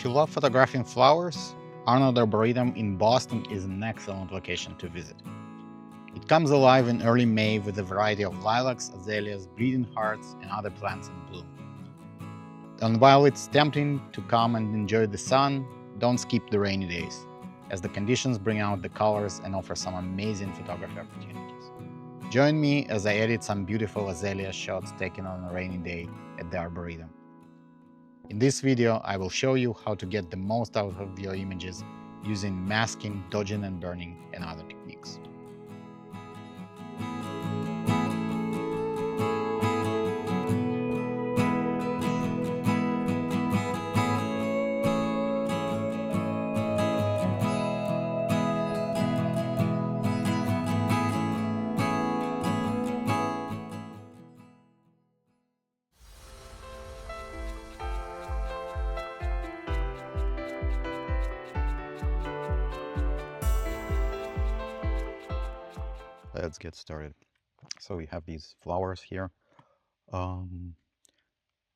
If you love photographing flowers, Arnold Arboretum in Boston is an excellent location to visit. It comes alive in early May with a variety of lilacs, azaleas, bleeding hearts, and other plants in bloom. And while it's tempting to come and enjoy the sun, don't skip the rainy days, as the conditions bring out the colors and offer some amazing photography opportunities. Join me as I edit some beautiful azalea shots taken on a rainy day at the Arboretum. In this video, I will show you how to get the most out of your images using masking, dodging and burning, and other techniques. Let's get started. So we have these flowers here.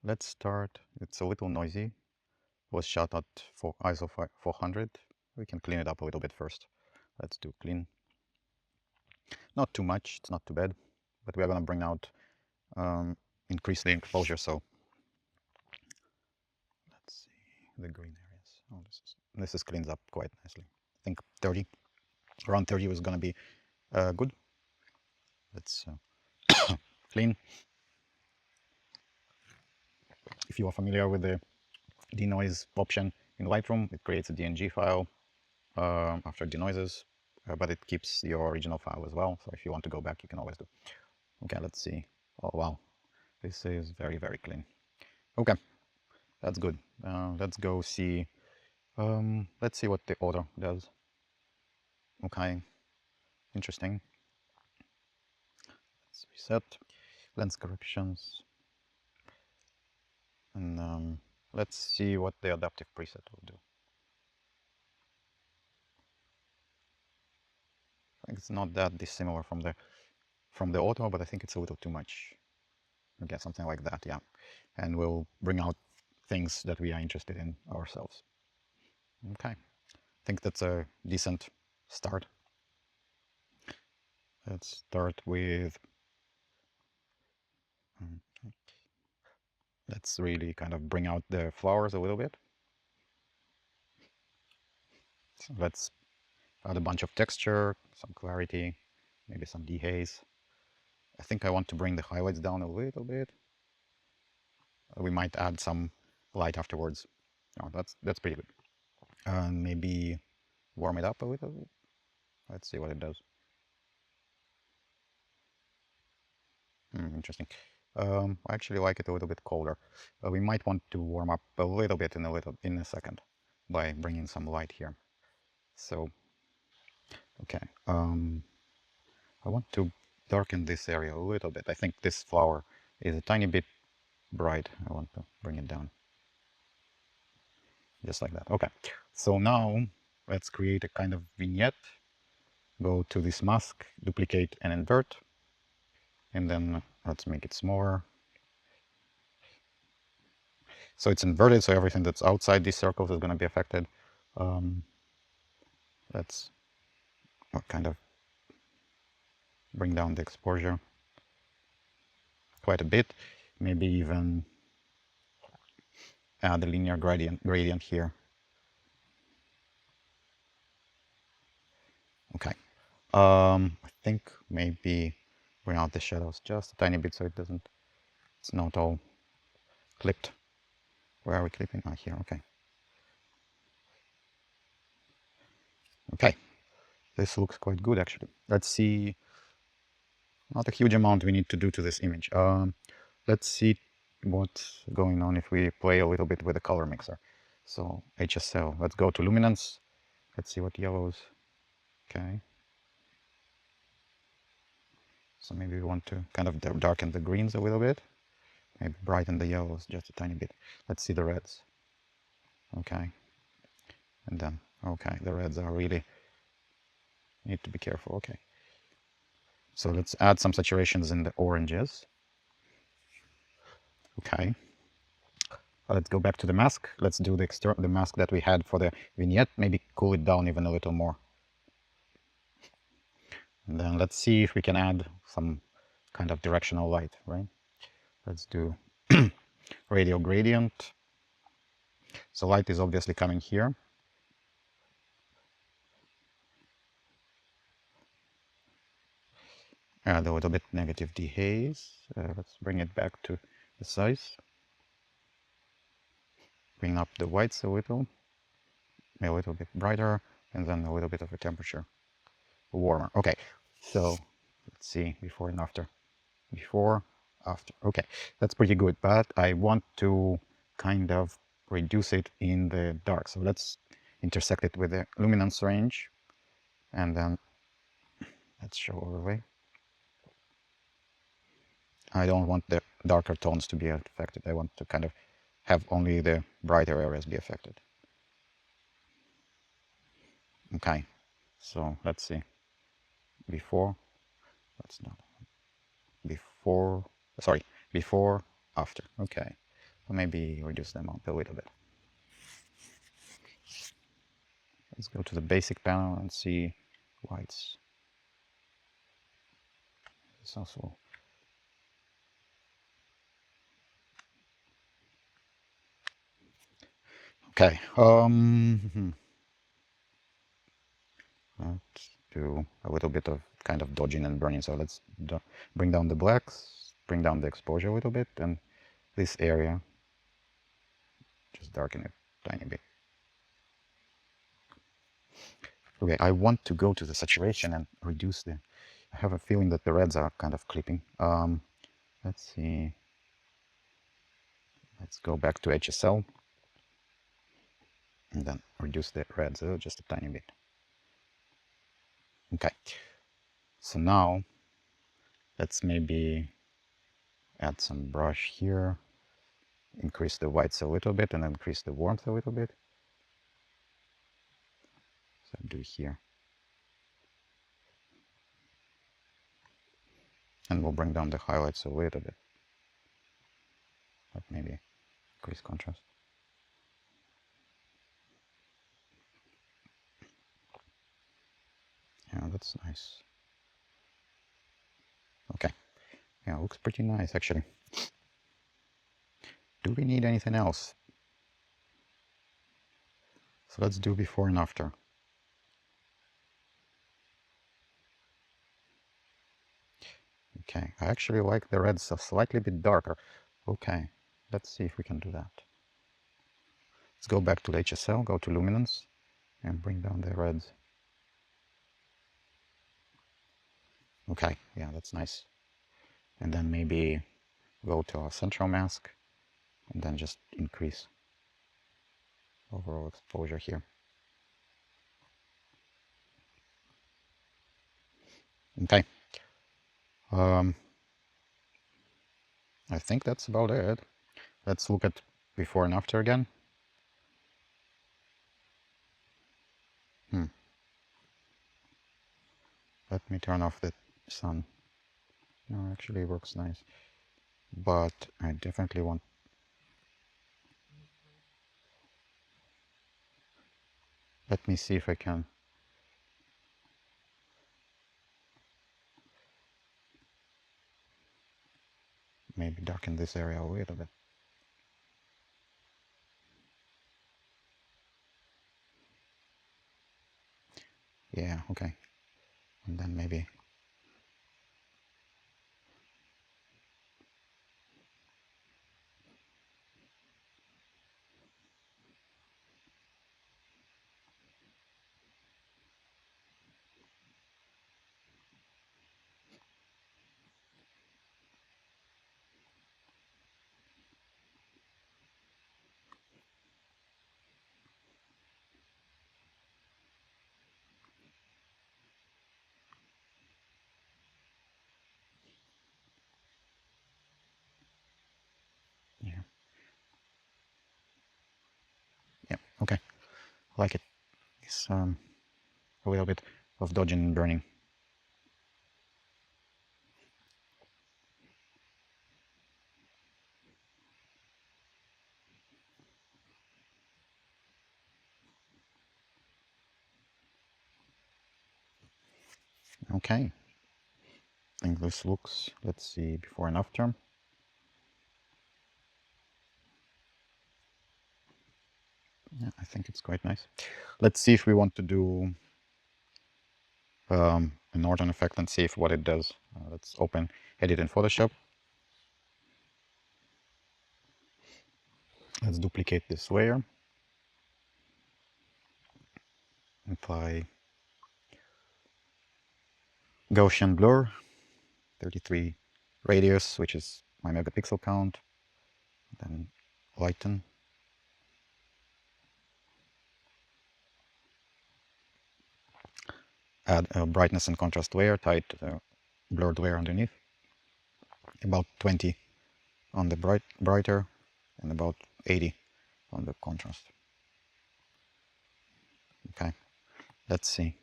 Let's start. It's a little noisy. It was shot at ISO 400. We can clean it up a little bit first. Let's do clean. Not too much, it's not too bad, but we are going to bring out, increase the exposure. So let's see the green areas. Oh, this is cleans up quite nicely. I think 30, around 30 was going to be good. Let's clean. If you are familiar with the denoise option in Lightroom, it creates a DNG file after denoises, but it keeps your original file as well. So if you want to go back, you can always do. Okay, let's see. Oh wow, this is very, very clean. Okay, that's good. Let's go see. Let's see what the auto does. Okay, interesting. Let's reset lens corrections, and let's see what the adaptive preset will do. I think it's not that dissimilar from the auto, but I think it's a little too much. Okay, something like that, yeah. And we'll bring out things that we are interested in ourselves. Okay, I think that's a decent start. Let's start with, let's really kind of bring out the flowers a little bit. So let's add a bunch of texture, some clarity, maybe some dehaze. I think I want to bring the highlights down a little bit. We might add some light afterwards. Oh, that's pretty good. And maybe warm it up a little bit. Let's see what it does. Interesting. I actually like it a little bit colder. We might want to warm up a little bit in a second by bringing some light here. So, okay. I want to darken this area a little bit. I think this flower is a tiny bit bright. I want to bring it down. Just like that. Okay. So now let's create a kind of vignette. Go to this mask, duplicate and invert. And then let's make it smaller. So it's inverted, so everything that's outside these circles is going to be affected. Let's kind of bring down the exposure quite a bit. Maybe even add a linear gradient here. Okay. I think maybe bring out the shadows just a tiny bit so it's not all clipped. Where are we clipping? Ah, here, okay. Okay, this looks quite good actually. Let's see, not a huge amount we need to do to this image. Let's see what's going on if we play a little bit with the color mixer. So HSL, let's go to luminance. Let's see what yellows, okay. So maybe we want to kind of darken the greens a little bit. Maybe brighten the yellows just a tiny bit. Let's see the reds. Okay. And then, okay, the reds are really, need to be careful. Okay. So let's add some saturations in the oranges. Okay. Let's go back to the mask. Let's do the mask that we had for the vignette. Maybe cool it down even a little more. And then let's see if we can add some kind of directional light, right? Let's do radial gradient. So light is obviously coming here. Add a little bit negative dehaze. Let's bring it back to the size. Bring up the whites a little bit brighter, and then a little bit of a temperature warmer. Okay, so let's see before and after. Before, after. Okay, that's pretty good, but I want to kind of reduce it in the dark. So let's intersect it with the luminance range, and then let's show overlay. I don't want the darker tones to be affected. I want to kind of have only the brighter areas be affected. Okay, so let's see. Before, let's not. Before, sorry, before, after. Okay, well, maybe reduce the amount a little bit. Let's go to the basic panel and see whites. It's also okay. Let's do a little bit of kind of dodging and burning. So let's bring down the blacks, bring down the exposure a little bit, and this area, just darken it a tiny bit. Okay, I want to go to the saturation and reduce the. I have a feeling that the reds are kind of clipping. Let's see. Let's go back to HSL and then reduce the reds just a tiny bit. Okay, so now let's maybe add some brush here, increase the whites a little bit and increase the warmth a little bit. So do here. And we'll bring down the highlights a little bit. But maybe increase contrast. Yeah, that's nice. Okay. Yeah, it looks pretty nice actually. Do we need anything else? So let's do before and after. Okay, I actually like the reds a slightly bit darker. Okay, let's see if we can do that. Let's go back to the HSL, go to luminance, and bring down the reds. Okay, yeah, that's nice. And then maybe go to our central mask, and then just increase overall exposure here. Okay. I think that's about it. Let's look at before and after again. Let me turn off the sun. No, actually it works nice. But I definitely want... Let me see if I can... maybe darken this area a little bit. Yeah, okay. And then maybe... yeah. Yeah, okay. I like it. It's a little bit of dodging and burning. Okay, I think this looks, let's see, before and after. Yeah, I think it's quite nice. Let's see if we want to do a northern effect and see if what it does. Let's open, edit in Photoshop. Let's duplicate this layer. Apply Gaussian blur, 33 radius, which is my megapixel count. Then lighten. Add a brightness and contrast layer tied to the blurred layer underneath. About 20 on the brighter and about 80 on the contrast. Okay, let's see.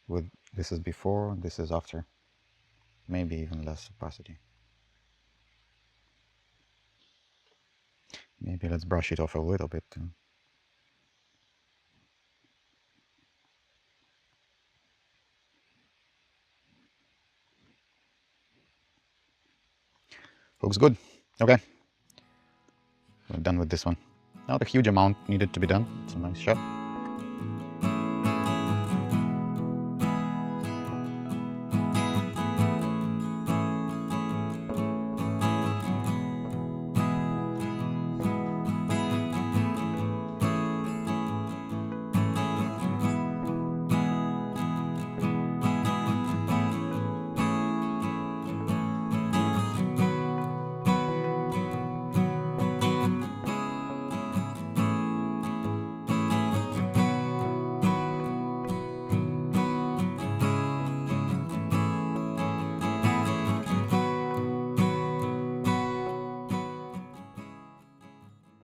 With this is before, this is after. Maybe even less opacity. Maybe let's brush it off a little bit. Looks good. Okay, we're done with this one. Not a huge amount needed to be done. It's a nice shot.